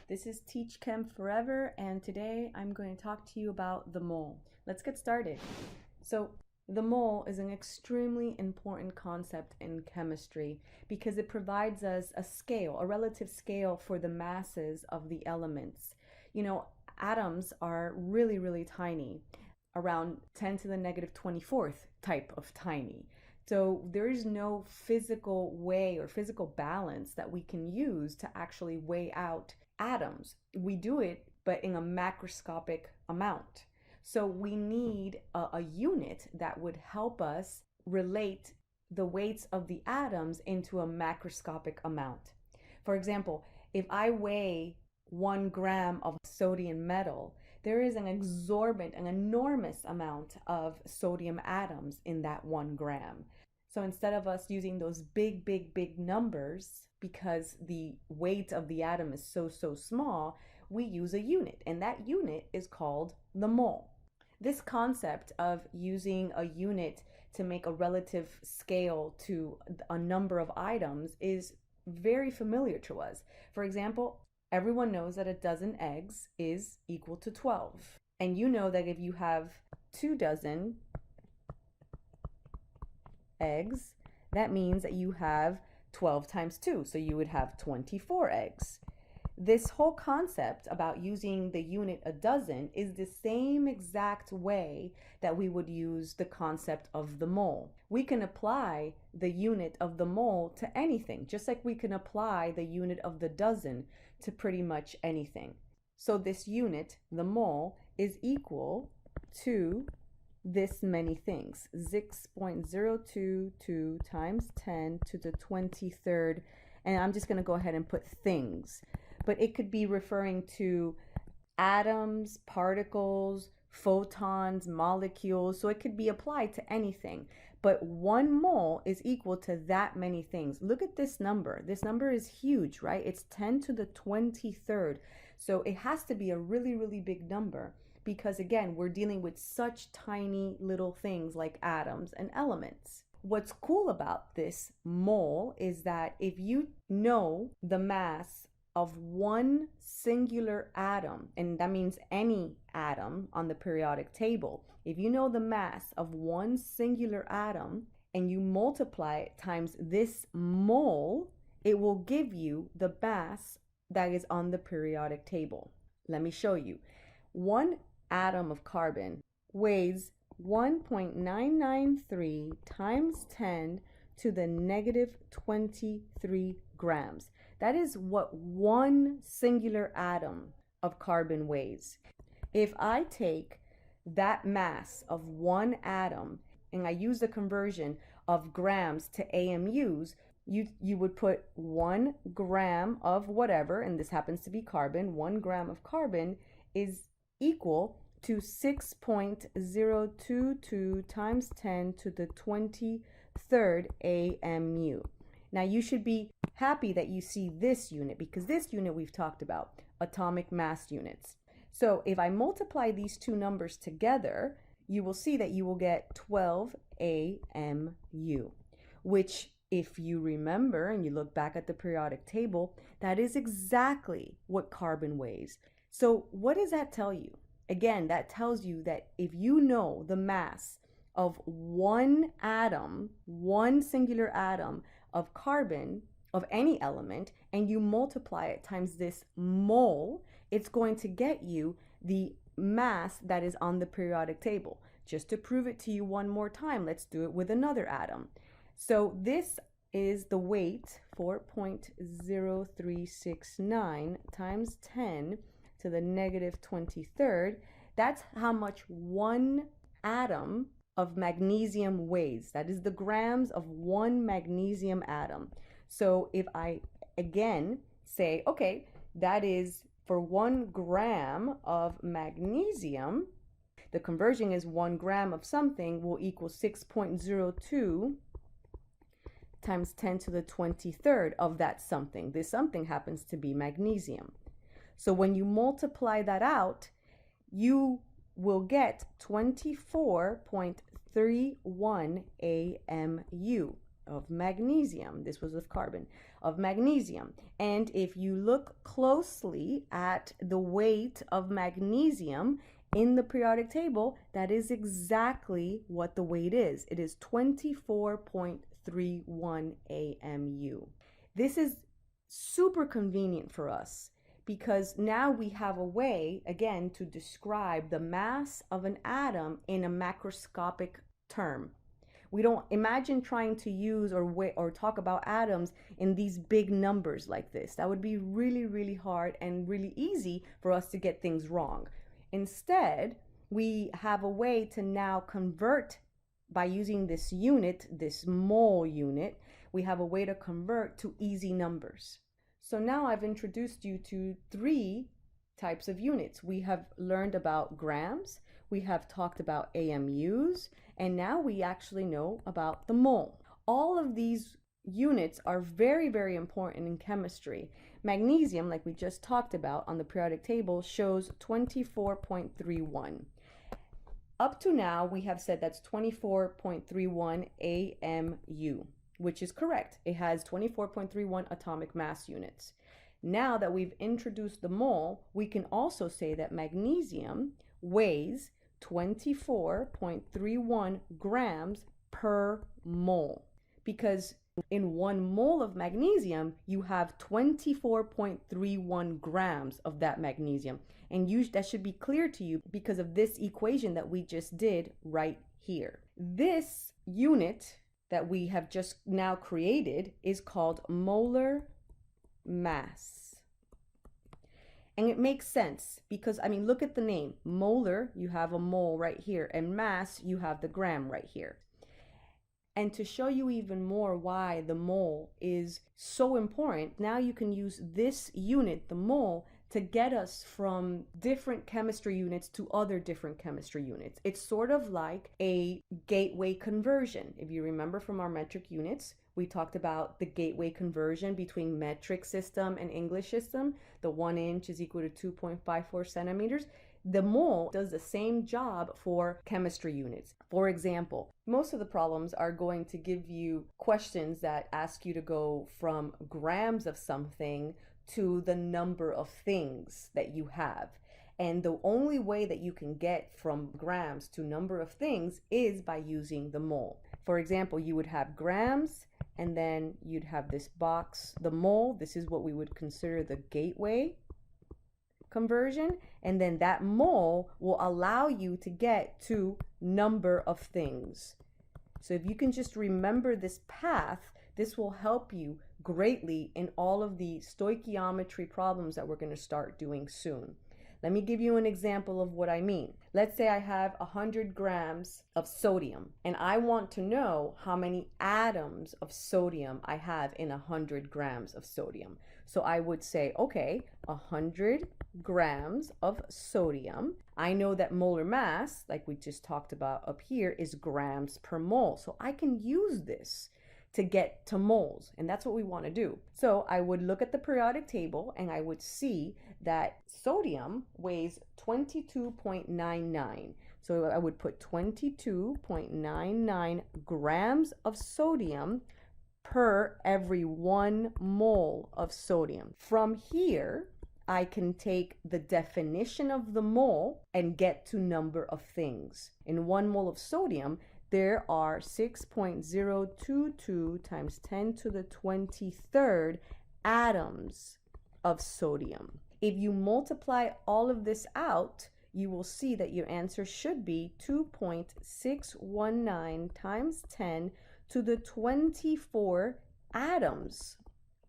This is Teach Chem Forever, and today I'm going to talk to you about the mole. Let's get started. So, the mole is an extremely important concept in chemistry because it provides us a scale, a relative scale for the masses of the elements. You know, atoms are really, really tiny, around 10 to the negative 24th type of tiny. So there is no physical way or physical balance that we can use to actually weigh out atoms. We do it, but in a macroscopic amount. So we need a unit that would help us relate the weights of the atoms into a macroscopic amount. For example, if I weigh 1 gram of sodium metal, there is an enormous amount of sodium atoms in that 1 gram. So instead of us using those big numbers, because the weight of the atom is so small, we use a unit, and that unit is called the mole. This concept of using a unit to make a relative scale to a number of items is very familiar to us. For example, everyone knows that a dozen eggs is equal to 12. And you know that if you have 2 dozen eggs, that means that you have 12 times 2. So you would have 24 eggs. This whole concept about using the unit a dozen is the same exact way that we would use the concept of the mole. We can apply the unit of the mole to anything, just like we can apply the unit of the dozen to pretty much anything. So this unit, the mole, is equal to this many things, 6.022 times 10 to the 23rd, and I'm just going to go ahead and put things. But it could be referring to atoms, particles, photons, molecules, so it could be applied to anything. But 1 mole is equal to that many things. Look at this number. This number is huge, right? It's 10 to the 23rd. So it has to be a really big number because, again, we're dealing with such tiny little things like atoms and elements. What's cool about this mole is that if you know the mass of one singular atom, and that means any atom on the periodic table, if you know the mass of one singular atom and you multiply it times this mole, it will give you the mass that is on the periodic table. Let me show you. One atom of carbon weighs 1.993 times 10 to the negative 23 grams. That is what one singular atom of carbon weighs. If I take that mass of one atom and I use the conversion of grams to AMUs, you would put 1 gram of whatever, and this happens to be carbon. 1 gram of carbon is equal to 6.022 times 10 to the 23rd AMU. Now you should be happy that you see this unit because this unit we've talked about, atomic mass units. So if I multiply these two numbers together, you will see that you will get 12 AMU, which, if you remember and you look back at the periodic table, that is exactly what carbon weighs. So what does that tell you? Again, that tells you that if you know the mass of one atom, one singular atom of carbon, of any element, and you multiply it times this mole, it's going to get you the mass that is on the periodic table. Just to prove it to you one more time, let's do it with another atom. So this is the weight, 4.0369 times 10 to the negative 23rd. That's how much one atom of magnesium weighs. That is the grams of one magnesium atom. So if I again say, okay, that is for 1 gram of magnesium, the conversion is 1 gram of something will equal 6.02 times 10 to the 23rd of that something. This something happens to be magnesium. So when you multiply that out, you will get 24.31 AMU. of magnesium. This was of carbon, of magnesium. And if you look closely at the weight of magnesium in the periodic table, that is exactly what the weight is. It is 24.31 AMU. This is super convenient for us because now we have a way, again, to describe the mass of an atom in a macroscopic term. We don't imagine trying to use or talk about atoms in these big numbers like this. That would be really, really hard and really easy for us to get things wrong. Instead, we have a way to now convert by using this unit, this mole unit. We have a way to convert to easy numbers. So now I've introduced you to 3 types of units. We have learned about grams, we have talked about AMUs, and now we actually know about the mole. All of these units are very, very important in chemistry. Magnesium, like we just talked about on the periodic table, shows 24.31. Up to now, we have said that's 24.31 AMU, which is correct. It has 24.31 atomic mass units. Now that we've introduced the mole, we can also say that magnesium weighs 24.31 grams per mole, because in 1 mole of magnesium, you have 24.31 grams of that magnesium. And that should be clear to you because of this equation that we just did right here. This unit that we have just now created is called molar mass. And it makes sense because, I mean, look at the name. Molar, you have a mole right here, and mass, you have the gram right here. And to show you even more why the mole is so important, now you can use this unit, the mole, to get us from different chemistry units to other different chemistry units. It's sort of like a gateway conversion. If you remember from our metric units, we talked about the gateway conversion between metric system and English system. The 1 inch is equal to 2.54 centimeters. The mole does the same job for chemistry units. For example, most of the problems are going to give you questions that ask you to go from grams of something to the number of things that you have. And the only way that you can get from grams to number of things is by using the mole. For example, you would have grams, and then you'd have this box, the mole. This is what we would consider the gateway conversion. And then that mole will allow you to get to number of things. So if you can just remember this path, this will help you greatly in all of the stoichiometry problems that we're going to start doing soon. Let me give you an example of what I mean. Let's say I have 100 grams of sodium, and I want to know how many atoms of sodium I have in 100 grams of sodium. So I would say, okay, 100 grams of sodium. I know that molar mass, like we just talked about up here, is grams per mole. So I can use this to get to moles, and that's what we want to do. So I would look at the periodic table and I would see that sodium weighs 22.99. So I would put 22.99 grams of sodium per every 1 mole of sodium. From here, I can take the definition of the mole and get to number of things. In 1 mole of sodium, there are 6.022 times 10 to the 23rd atoms of sodium. If you multiply all of this out, you will see that your answer should be 2.619 times 10 to the 24 atoms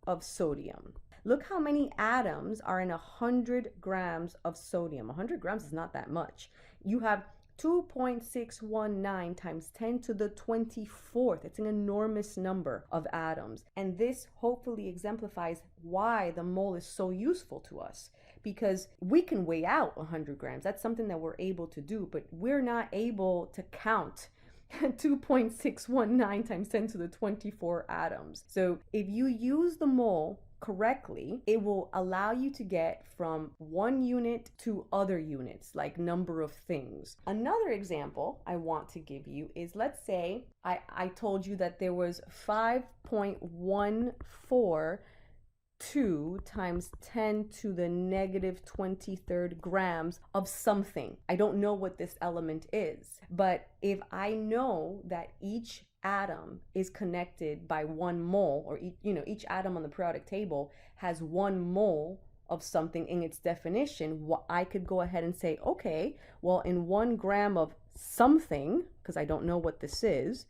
of sodium. Look how many atoms are in 100 grams of sodium. 100 grams is not that much. You have 2.619 times 10 to the 24th. It's an enormous number of atoms. And this hopefully exemplifies why the mole is so useful to us, because we can weigh out 100 grams. That's something that we're able to do, but we're not able to count 2.619 times 10 to the 24 atoms. So if you use the mole correctly, it will allow you to get from one unit to other units, like number of things. Another example I want to give you is, let's say I told you that there was 5.142 times 10 to the negative 23rd grams of something. I don't know what this element is, but if I know that each atom is connected by 1 mole, or each atom on the periodic table has 1 mole of something in its definition, I could go ahead and say, okay, well, in 1 gram of something, because I don't know what this is,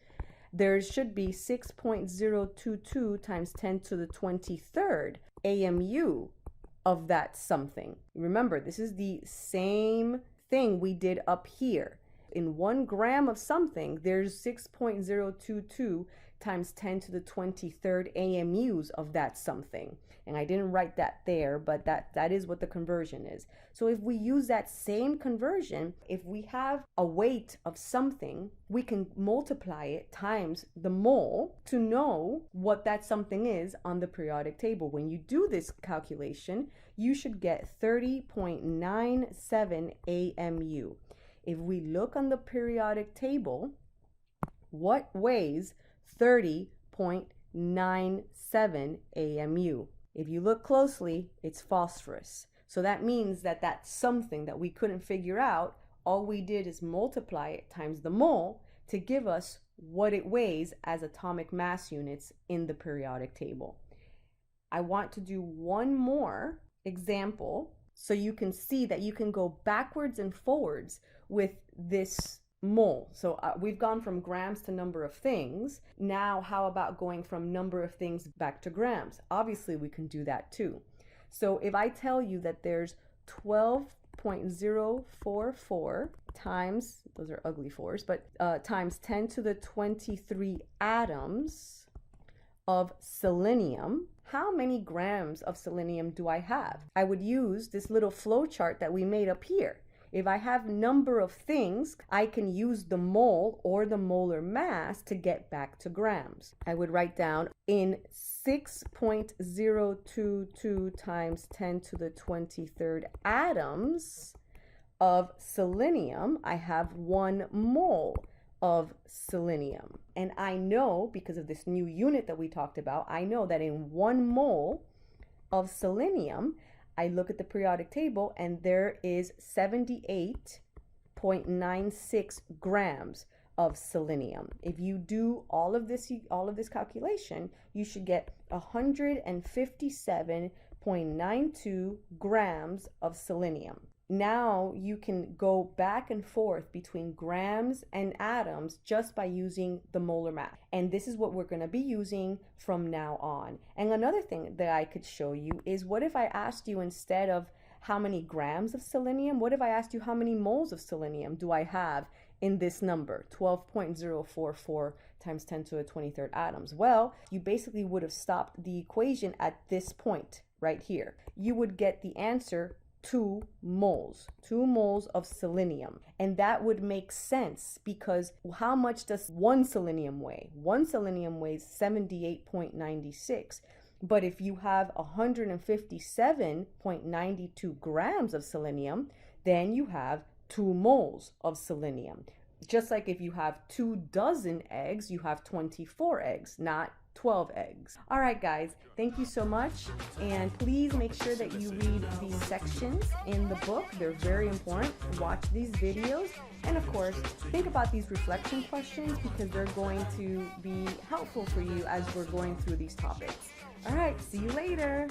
there should be 6.022 times 10 to the 23rd AMU of that something. Remember, this is the same thing we did up here. In 1 gram of something, there's 6.022 times 10 to the 23rd AMUs of that something. And I didn't write that there, but that is what the conversion is. So if we use that same conversion, if we have a weight of something, we can multiply it times the mole to know what that something is on the periodic table. When you do this calculation, you should get 30.97 AMU. If we look on the periodic table, what weighs 30.97 AMU? If you look closely, it's phosphorus. So that means that something that we couldn't figure out, all we did is multiply it times the mole to give us what it weighs as atomic mass units in the periodic table. I want to do one more example so you can see that you can go backwards and forwards with this mole. So we've gone from grams to number of things. Now, how about going from number of things back to grams? Obviously, we can do that too. So if I tell you that there's 12.044 times, those are ugly fours, but times 10 to the 23 atoms of selenium, how many grams of selenium do I have? I would use this little flow chart that we made up here. If I have number of things, I can use the mole or the molar mass to get back to grams. I would write down in 6.022 times 10 to the 23rd atoms of selenium, I have 1 mole of selenium. And I know, because of this new unit that we talked about, I know that in 1 mole of selenium, I look at the periodic table and there is 78.96 grams of selenium. If you do all of this calculation, you should get 157.92 grams of selenium. Now you can go back and forth between grams and atoms just by using the molar mass. And this is what we're going to be using from now on. And another thing that I could show you is, what if I asked you, instead of how many grams of selenium, what if I asked you how many moles of selenium do I have in this number, 12.044 times 10 to the 23rd atoms? Well, you basically would have stopped the equation at this point right here. You would get the answer 2 moles of selenium. And that would make sense, because how much does 1 selenium weigh? 1 selenium weighs 78.96. But if you have 157.92 grams of selenium, then you have 2 moles of selenium. Just like if you have 2 dozen eggs, you have 24 eggs, not 12 eggs. All right, guys, thank you so much. And please make sure that you read these sections in the book. They're very important. Watch these videos. And of course, think about these reflection questions, because they're going to be helpful for you as we're going through these topics. All right, see you later.